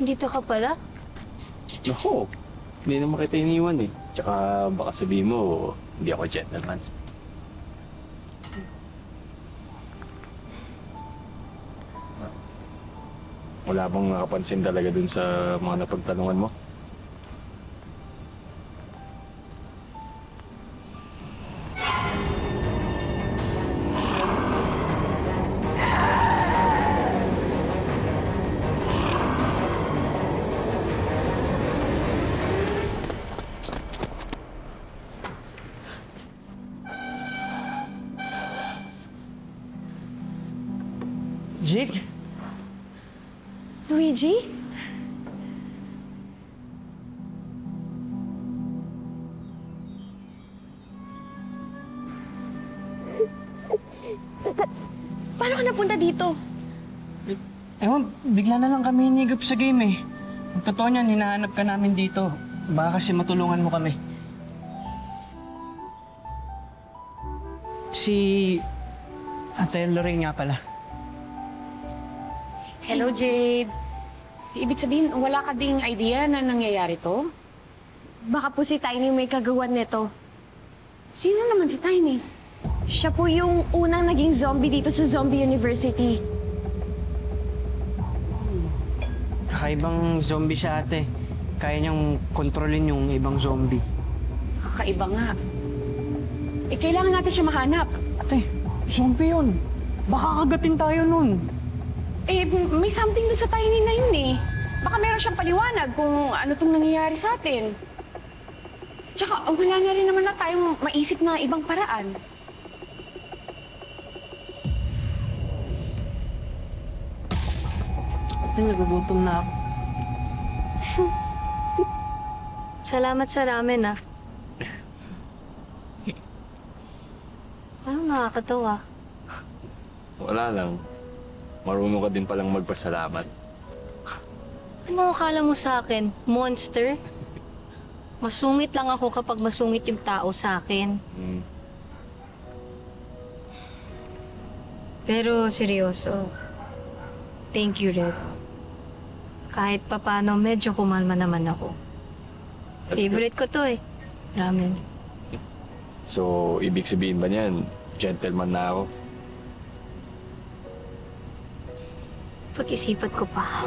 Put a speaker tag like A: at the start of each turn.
A: Dito ka pala?
B: Naku, hindi naman kita iniwan eh. Tsaka baka sabihin mo, hindi ako gentleman. Wala bang nakapansin talaga dun sa mga napagtanungan mo?
C: Jake?
A: Luigi? Paano ka napunta dito?
C: Ewan, bigla na lang kami hinigop sa game eh. Ang totoo niyan, hinahanap ka namin dito. Baka kasi matulungan mo kami. Si Ate Lorraine nga pala.
D: Hello, Jade. Ibig sabihin, wala ka ding idea na nangyayari to?
A: Baka po si Tiny may kagawan nito.
D: Sino naman si Tiny?
A: Siya po yung unang naging zombie dito sa Zombie University.
C: Kakaibang zombie siya ate. Kaya niyang kontrolin yung ibang zombie.
D: Kakaiba nga. Eh, kailangan natin siya mahanap.
C: Ate, zombie yun. Baka kagatin tayo nun.
D: Eh, may something doon sa Tiny na yun eh. Baka meron siyang paliwanag kung ano tong nangyayari sa atin. Tsaka, wala na rin naman na tayong maisip na ibang paraan.
C: Ate, nagugutom na ako.
A: Salamat sa ramen, ah. Parang nakakatawa.
B: Wala lang. Marunong ka din palang magpasalamat.
A: Ano akala mo sa akin? Monster? Masungit lang ako kapag masungit yung tao sa akin.
B: Hmm.
A: Pero seryoso, thank you, Red. Kahit papano, medyo kumalma naman ako. Favorite ko to eh. Ramen.
B: So, ibig sabihin ba niyan, gentleman na ako?
A: Pag-isipan ko pa.